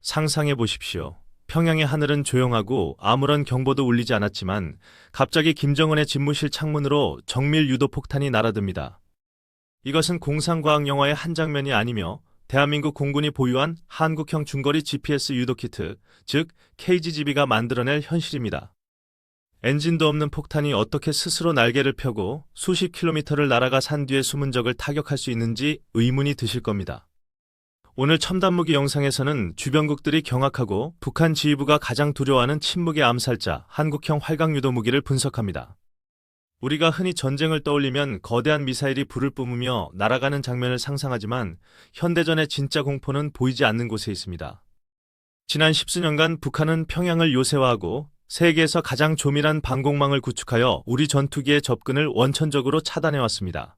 상상해 보십시오. 평양의 하늘은 조용하고 아무런 경보도 울리지 않았지만 갑자기 김정은의 집무실 창문으로 정밀 유도 폭탄이 날아듭니다. 이것은 공상과학 영화의 한 장면이 아니며 대한민국 공군이 보유한 한국형 중거리 GPS 유도 키트, 즉 KGB가 만들어낼 현실입니다. 엔진도 없는 폭탄이 어떻게 스스로 날개를 펴고 수십 킬로미터를 날아가 산 뒤에 숨은 적을 타격할 수 있는지 의문이 드실 겁니다. 오늘 첨단무기 영상에서는 주변국들이 경악하고 북한 지휘부가 가장 두려워하는 침묵의 암살자 한국형 활강유도 무기를 분석합니다. 우리가 흔히 전쟁을 떠올리면 거대한 미사일이 불을 뿜으며 날아가는 장면을 상상하지만 현대전의 진짜 공포는 보이지 않는 곳에 있습니다. 지난 십수년간 북한은 평양을 요새화하고 세계에서 가장 조밀한 방공망을 구축하여 우리 전투기의 접근을 원천적으로 차단해왔습니다.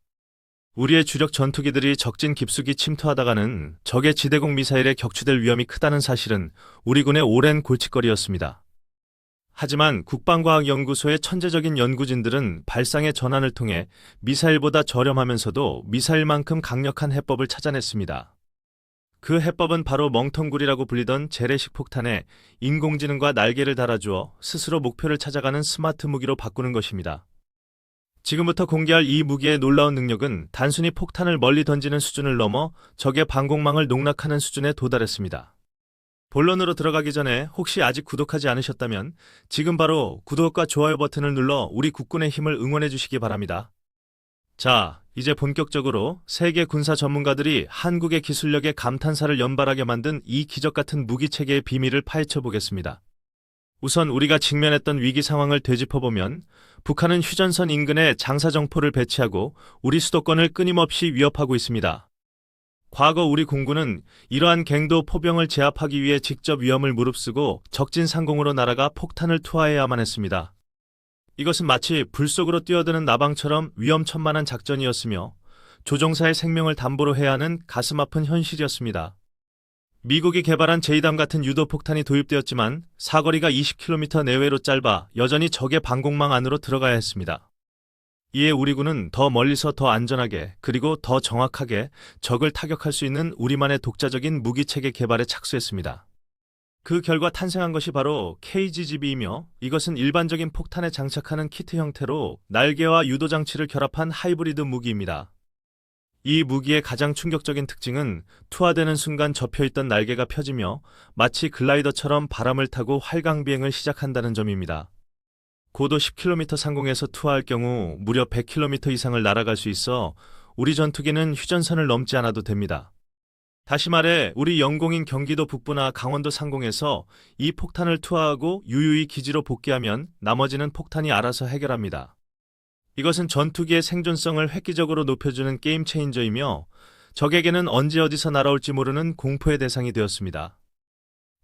우리의 주력 전투기들이 적진 깊숙이 침투하다가는 적의 지대공 미사일에 격추될 위험이 크다는 사실은 우리 군의 오랜 골칫거리였습니다. 하지만 국방과학연구소의 천재적인 연구진들은 발상의 전환을 통해 미사일보다 저렴하면서도 미사일만큼 강력한 해법을 찾아냈습니다. 그 해법은 바로 멍텅구리라고 불리던 재래식 폭탄에 인공지능과 날개를 달아주어 스스로 목표를 찾아가는 스마트 무기로 바꾸는 것입니다. 지금부터 공개할 이 무기의 놀라운 능력은 단순히 폭탄을 멀리 던지는 수준을 넘어 적의 방공망을 농락하는 수준에 도달했습니다. 본론으로 들어가기 전에 혹시 아직 구독하지 않으셨다면 지금 바로 구독과 좋아요 버튼을 눌러 우리 국군의 힘을 응원해 주시기 바랍니다. 자, 이제 본격적으로 세계 군사 전문가들이 한국의 기술력에 감탄사를 연발하게 만든 이 기적같은 무기체계의 비밀을 파헤쳐 보겠습니다. 우선 우리가 직면했던 위기 상황을 되짚어보면 북한은 휴전선 인근에 장사정포를 배치하고 우리 수도권을 끊임없이 위협하고 있습니다. 과거 우리 공군은 이러한 갱도 포병을 제압하기 위해 직접 위험을 무릅쓰고 적진 상공으로 날아가 폭탄을 투하해야만 했습니다. 이것은 마치 불 속으로 뛰어드는 나방처럼 위험천만한 작전이었으며 조종사의 생명을 담보로 해야 하는 가슴 아픈 현실이었습니다. 미국이 개발한 제이담 같은 유도 폭탄이 도입되었지만 사거리가 20km 내외로 짧아 여전히 적의 방공망 안으로 들어가야 했습니다. 이에 우리 군은 더 멀리서 더 안전하게 그리고 더 정확하게 적을 타격할 수 있는 우리만의 독자적인 무기체계 개발에 착수했습니다. 그 결과 탄생한 것이 바로 KGB이며 이것은 일반적인 폭탄에 장착하는 키트 형태로 날개와 유도 장치를 결합한 하이브리드 무기입니다. 이 무기의 가장 충격적인 특징은 투하되는 순간 접혀있던 날개가 펴지며 마치 글라이더처럼 바람을 타고 활강 비행을 시작한다는 점입니다. 고도 10km 상공에서 투하할 경우 무려 100km 이상을 날아갈 수 있어 우리 전투기는 휴전선을 넘지 않아도 됩니다. 다시 말해 우리 영공인 경기도 북부나 강원도 상공에서 이 폭탄을 투하하고 유유히 기지로 복귀하면 나머지는 폭탄이 알아서 해결합니다. 이것은 전투기의 생존성을 획기적으로 높여주는 게임 체인저이며 적에게는 언제 어디서 날아올지 모르는 공포의 대상이 되었습니다.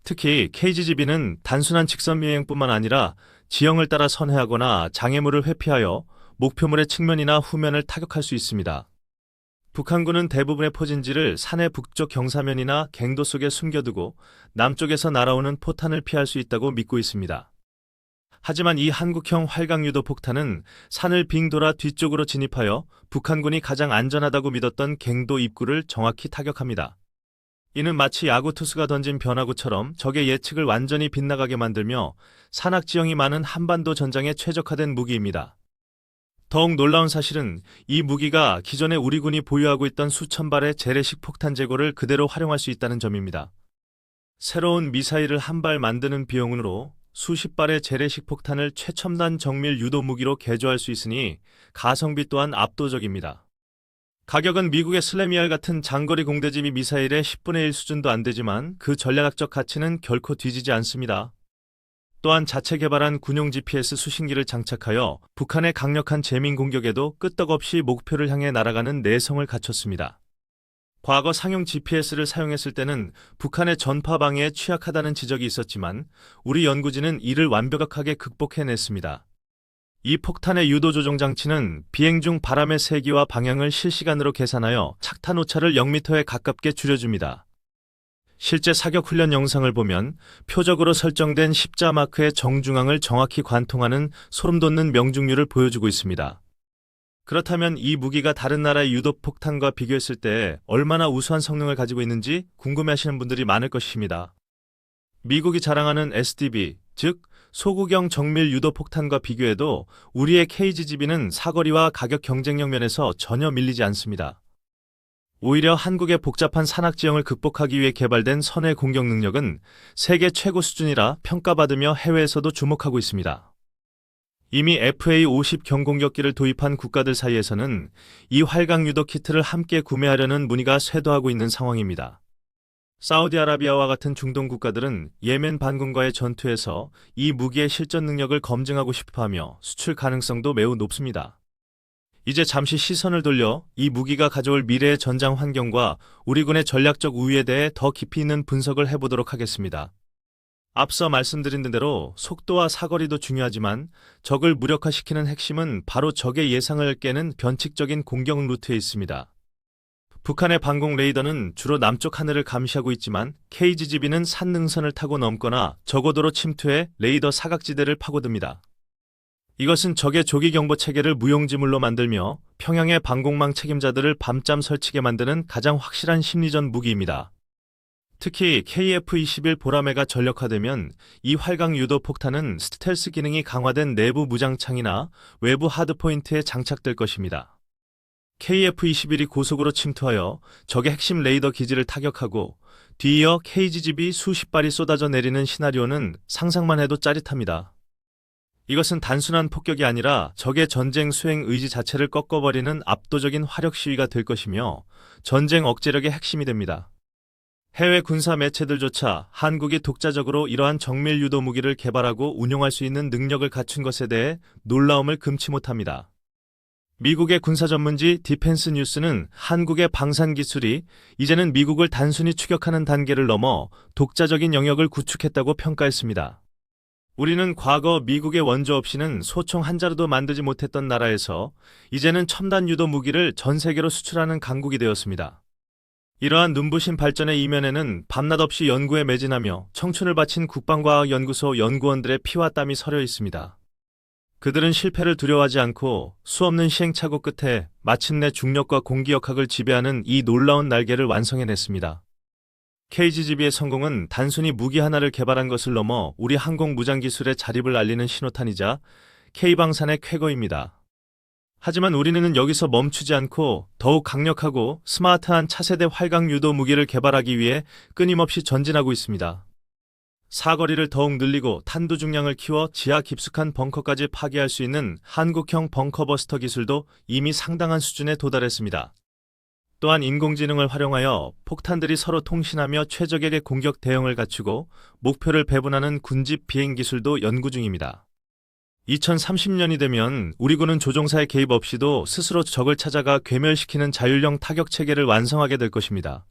특히 KGB는 단순한 직선 비행뿐만 아니라 지형을 따라 선회하거나 장애물을 회피하여 목표물의 측면이나 후면을 타격할 수 있습니다. 북한군은 대부분의 포진지를 산의 북쪽 경사면이나 갱도 속에 숨겨두고 남쪽에서 날아오는 포탄을 피할 수 있다고 믿고 있습니다. 하지만 이 한국형 활강유도 폭탄은 산을 빙 돌아 뒤쪽으로 진입하여 북한군이 가장 안전하다고 믿었던 갱도 입구를 정확히 타격합니다. 이는 마치 야구 투수가 던진 변화구처럼 적의 예측을 완전히 빗나가게 만들며 산악 지형이 많은 한반도 전장에 최적화된 무기입니다. 더욱 놀라운 사실은 이 무기가 기존에 우리 군이 보유하고 있던 수천 발의 재래식 폭탄 재고를 그대로 활용할 수 있다는 점입니다. 새로운 미사일을 한 발 만드는 비용으로 수십 발의 재래식 폭탄을 최첨단 정밀 유도 무기로 개조할 수 있으니 가성비 또한 압도적입니다. 가격은 미국의 슬래미알 같은 장거리 공대지미 미사일의 10분의 1 수준도 안 되지만 그 전략적 가치는 결코 뒤지지 않습니다. 또한 자체 개발한 군용 GPS 수신기를 장착하여 북한의 강력한 재민 공격에도 끄떡없이 목표를 향해 날아가는 내성을 갖췄습니다. 과거 상용 GPS를 사용했을 때는 북한의 전파 방해에 취약하다는 지적이 있었지만 우리 연구진은 이를 완벽하게 극복해냈습니다. 이 폭탄의 유도 조종 장치는 비행 중 바람의 세기와 방향을 실시간으로 계산하여 착탄 오차를 0m에 가깝게 줄여줍니다. 실제 사격 훈련 영상을 보면 표적으로 설정된 십자 마크의 정중앙을 정확히 관통하는 소름돋는 명중률을 보여주고 있습니다. 그렇다면 이 무기가 다른 나라의 유도 폭탄과 비교했을 때 얼마나 우수한 성능을 가지고 있는지 궁금해하시는 분들이 많을 것입니다. 미국이 자랑하는 SDB, 즉 소구경 정밀 유도 폭탄과 비교해도 우리의 KGB는 사거리와 가격 경쟁력 면에서 전혀 밀리지 않습니다. 오히려 한국의 복잡한 산악 지형을 극복하기 위해 개발된 선의 공격 능력은 세계 최고 수준이라 평가받으며 해외에서도 주목하고 있습니다. 이미 FA-50 경공격기를 도입한 국가들 사이에서는 이 활강 유도 키트를 함께 구매하려는 문의가 쇄도하고 있는 상황입니다. 사우디아라비아와 같은 중동 국가들은 예멘 반군과의 전투에서 이 무기의 실전 능력을 검증하고 싶어하며 수출 가능성도 매우 높습니다. 이제 잠시 시선을 돌려 이 무기가 가져올 미래의 전장 환경과 우리 군의 전략적 우위에 대해 더 깊이 있는 분석을 해보도록 하겠습니다. 앞서 말씀드린 대로 속도와 사거리도 중요하지만 적을 무력화시키는 핵심은 바로 적의 예상을 깨는 변칙적인 공격 루트에 있습니다. 북한의 방공 레이더는 주로 남쪽 하늘을 감시하고 있지만 KGB는 산 능선을 타고 넘거나 저고도로 침투해 레이더 사각지대를 파고듭니다. 이것은 적의 조기 경보 체계를 무용지물로 만들며 평양의 방공망 책임자들을 밤잠 설치게 만드는 가장 확실한 심리전 무기입니다. 특히 KF-21 보라매가 전력화되면 이 활강 유도 폭탄은 스텔스 기능이 강화된 내부 무장창이나 외부 하드포인트에 장착될 것입니다. KF-21이 고속으로 침투하여 적의 핵심 레이더 기지를 타격하고 뒤이어 KGB 수십 발이 쏟아져 내리는 시나리오는 상상만 해도 짜릿합니다. 이것은 단순한 폭격이 아니라 적의 전쟁 수행 의지 자체를 꺾어버리는 압도적인 화력 시위가 될 것이며 전쟁 억제력의 핵심이 됩니다. 해외 군사 매체들조차 한국이 독자적으로 이러한 정밀 유도 무기를 개발하고 운용할 수 있는 능력을 갖춘 것에 대해 놀라움을 금치 못합니다. 미국의 군사 전문지 디펜스 뉴스는 한국의 방산 기술이 이제는 미국을 단순히 추격하는 단계를 넘어 독자적인 영역을 구축했다고 평가했습니다. 우리는 과거 미국의 원조 없이는 소총 한 자루도 만들지 못했던 나라에서 이제는 첨단 유도 무기를 전 세계로 수출하는 강국이 되었습니다. 이러한 눈부신 발전의 이면에는 밤낮 없이 연구에 매진하며 청춘을 바친 국방과학연구소 연구원들의 피와 땀이 서려 있습니다. 그들은 실패를 두려워하지 않고 수없는 시행착오 끝에 마침내 중력과 공기역학을 지배하는 이 놀라운 날개를 완성해냈습니다. KGB의 성공은 단순히 무기 하나를 개발한 것을 넘어 우리 항공 무장 기술의 자립을 알리는 신호탄이자 K방산의 쾌거입니다. 하지만 우리는 여기서 멈추지 않고 더욱 강력하고 스마트한 차세대 활강 유도 무기를 개발하기 위해 끊임없이 전진하고 있습니다. 사거리를 더욱 늘리고 탄두 중량을 키워 지하 깊숙한 벙커까지 파괴할 수 있는 한국형 벙커버스터 기술도 이미 상당한 수준에 도달했습니다. 또한 인공지능을 활용하여 폭탄들이 서로 통신하며 최적의 공격 대응을 갖추고 목표를 배분하는 군집 비행 기술도 연구 중입니다. 2030년이 되면 우리 군은 조종사의 개입 없이도 스스로 적을 찾아가 괴멸시키는 자율형 타격 체계를 완성하게 될 것입니다.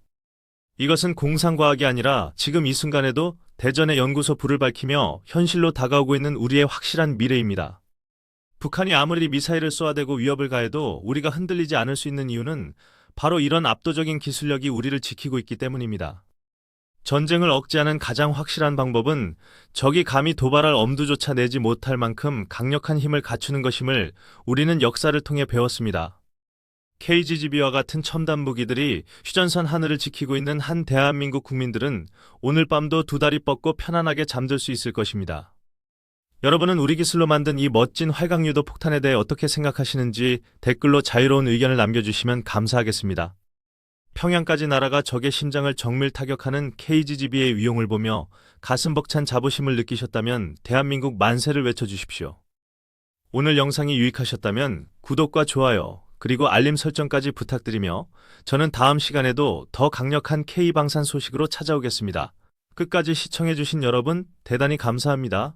이것은 공상과학이 아니라 지금 이 순간에도 대전의 연구소 불을 밝히며 현실로 다가오고 있는 우리의 확실한 미래입니다. 북한이 아무리 미사일을 쏘아대고 위협을 가해도 우리가 흔들리지 않을 수 있는 이유는 바로 이런 압도적인 기술력이 우리를 지키고 있기 때문입니다. 전쟁을 억제하는 가장 확실한 방법은 적이 감히 도발할 엄두조차 내지 못할 만큼 강력한 힘을 갖추는 것임을 우리는 역사를 통해 배웠습니다. KGB와 같은 첨단 무기들이 휴전선 하늘을 지키고 있는 한 대한민국 국민들은 오늘 밤도 두 다리 뻗고 편안하게 잠들 수 있을 것입니다. 여러분은 우리 기술로 만든 이 멋진 활강유도 폭탄에 대해 어떻게 생각하시는지 댓글로 자유로운 의견을 남겨주시면 감사하겠습니다. 평양까지 날아가 적의 심장을 정밀 타격하는 KGB의 위용을 보며 가슴 벅찬 자부심을 느끼셨다면 대한민국 만세를 외쳐주십시오. 오늘 영상이 유익하셨다면 구독과 좋아요 그리고 알림 설정까지 부탁드리며 저는 다음 시간에도 더 강력한 K방산 소식으로 찾아오겠습니다. 끝까지 시청해주신 여러분 대단히 감사합니다.